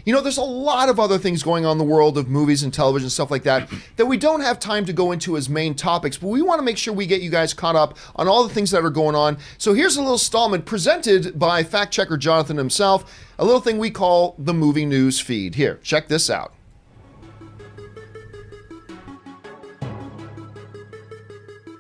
You know, there's a lot of other things going on in the world of movies and television, stuff like that we don't have time to go into as main topics, but we want to make sure we get you guys caught up on all the things that are going on. So here's a little installment presented by fact checker Jonathan himself, a little thing we call the movie news feed. Here, check this out.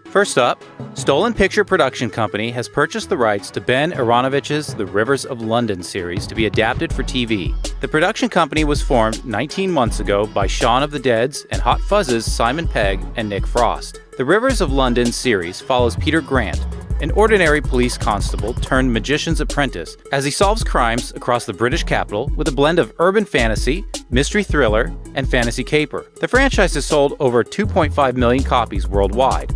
First up, Stolen Picture Production Company has purchased the rights to Ben Aronovich's The Rivers of London series to be adapted for TV. The production company was formed 19 months ago by Shaun of the Dead's and Hot Fuzz's Simon Pegg and Nick Frost. The Rivers of London series follows Peter Grant, an ordinary police constable turned magician's apprentice, as he solves crimes across the British capital with a blend of urban fantasy, mystery thriller, and fantasy caper. The franchise has sold over 2.5 million copies worldwide.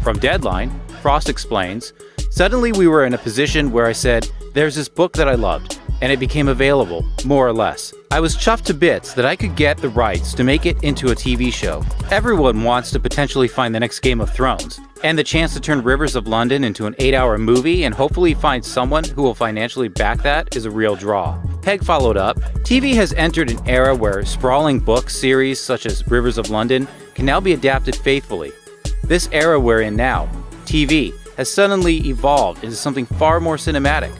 From Deadline, Frost explains, "Suddenly we were in a position where I said, there's this book that I loved, and it became available, more or less. I was chuffed to bits that I could get the rights to make it into a TV show. Everyone wants to potentially find the next Game of Thrones, and the chance to turn Rivers of London into an 8-hour movie and hopefully find someone who will financially back that is a real draw." Pegg followed up, "TV has entered an era where sprawling book series such as Rivers of London can now be adapted faithfully. This era we're in now, TV, has suddenly evolved into something far more cinematic,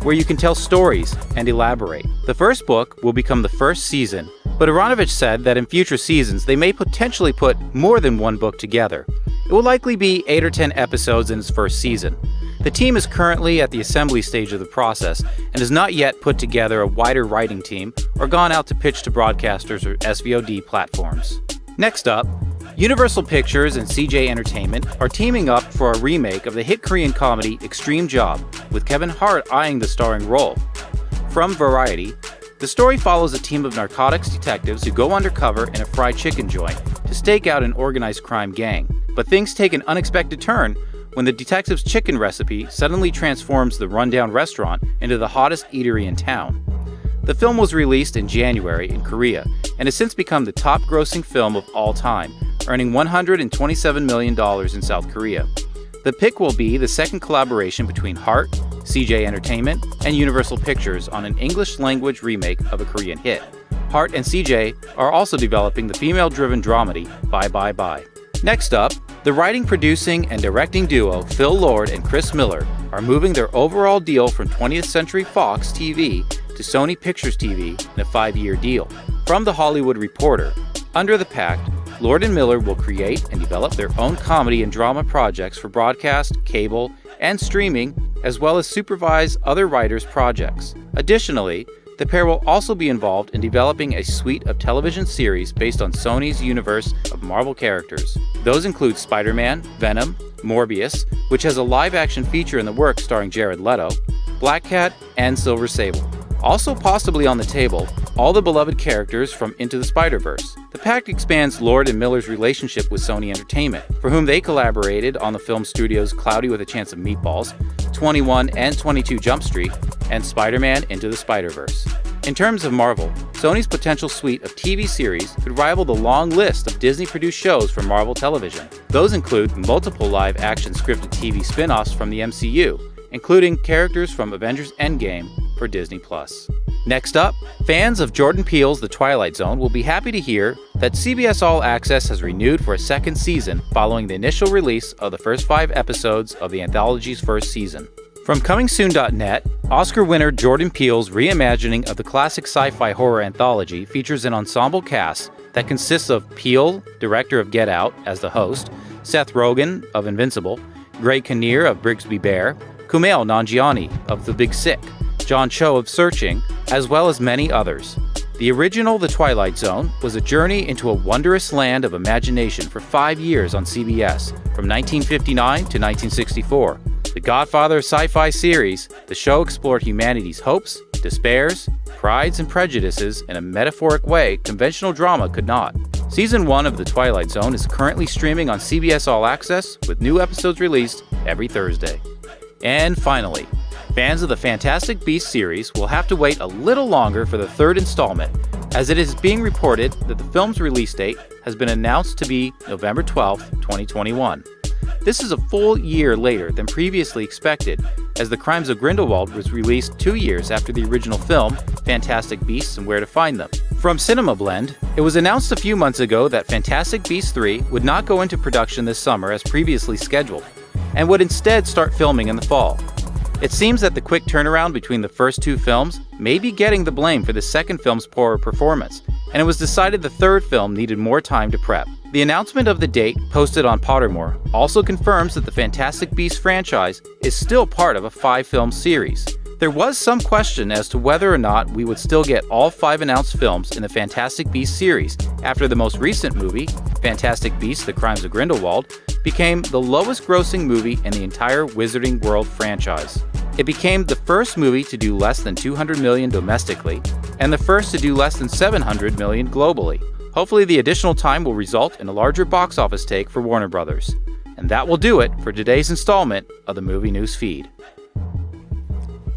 where you can tell stories and elaborate. The first book will become the first season, but Aronovich said that in future seasons they may potentially put more than one book together. It will likely be 8 or 10 episodes in its first season. The team is currently at the assembly stage of the process and has not yet put together a wider writing team or gone out to pitch to broadcasters or SVOD platforms." Next up, Universal Pictures and CJ Entertainment are teaming up for a remake of the hit Korean comedy Extreme Job, with Kevin Hart eyeing the starring role. From Variety, the story follows a team of narcotics detectives who go undercover in a fried chicken joint to stake out an organized crime gang. But things take an unexpected turn when the detectives' chicken recipe suddenly transforms the rundown restaurant into the hottest eatery in town. The film was released in January in Korea and has since become the top-grossing film of all time, earning $127 million in South Korea. The pick will be the second collaboration between Hart, CJ Entertainment, and Universal Pictures on an English-language remake of a Korean hit. Hart and CJ are also developing the female-driven dramedy Bye Bye Bye. Next up, the writing, producing, and directing duo Phil Lord and Chris Miller are moving their overall deal from 20th Century Fox TV to Sony Pictures TV in a 5-year deal. From The Hollywood Reporter, under the pact, Lord and Miller will create and develop their own comedy and drama projects for broadcast, cable, and streaming, as well as supervise other writers' projects. Additionally, the pair will also be involved in developing a suite of television series based on Sony's universe of Marvel characters. Those include Spider-Man, Venom, Morbius, which has a live-action feature in the works starring Jared Leto, Black Cat, and Silver Sable. Also possibly on the table, all the beloved characters from Into the Spider-Verse. The pact expands Lord and Miller's relationship with Sony Entertainment, for whom they collaborated on the film studios Cloudy with a Chance of Meatballs, 21 and 22 Jump Street, and Spider-Man Into the Spider-Verse. In terms of Marvel, Sony's potential suite of TV series could rival the long list of Disney-produced shows for Marvel Television. Those include multiple live-action scripted TV spin-offs from the MCU, including characters from Avengers Endgame for Disney+. Next up, fans of Jordan Peele's The Twilight Zone will be happy to hear that CBS All Access has renewed for a second season following the initial release of the first 5 episodes of the anthology's first season. From ComingSoon.net, Oscar winner Jordan Peele's reimagining of the classic sci-fi horror anthology features an ensemble cast that consists of Peele, director of Get Out, as the host, Seth Rogen of Invincible, Greg Kinnear of Brigsby Bear, Kumail Nanjiani of The Big Sick, John Cho of Searching, as well as many others. The original The Twilight Zone was a journey into a wondrous land of imagination for 5 years on CBS, from 1959 to 1964. The Godfather of sci-fi series, the show explored humanity's hopes, despairs, prides, and prejudices in a metaphoric way conventional drama could not. Season 1 of The Twilight Zone is currently streaming on CBS All Access, with new episodes released every Thursday. And finally, fans of the Fantastic Beasts series will have to wait a little longer for the third installment, as it is being reported that the film's release date has been announced to be November 12, 2021. This is a full year later than previously expected, as The Crimes of Grindelwald was released 2 years after the original film, Fantastic Beasts and Where to Find Them. From Cinema Blend, it was announced a few months ago that Fantastic Beasts 3 would not go into production this summer as previously scheduled, and would instead start filming in the fall. It seems that the quick turnaround between the first two films may be getting the blame for the second film's poorer performance, and it was decided the third film needed more time to prep. The announcement of the date, posted on Pottermore, also confirms that the Fantastic Beasts franchise is still part of a 5-film series. There was some question as to whether or not we would still get all 5 announced films in the Fantastic Beasts series after the most recent movie, Fantastic Beasts: The Crimes of Grindelwald, became the lowest grossing movie in the entire Wizarding World franchise. It became the first movie to do less than $200 million domestically, and the first to do less than $700 million globally. Hopefully the additional time will result in a larger box office take for Warner Brothers. And that will do it for today's installment of the Movie News Feed.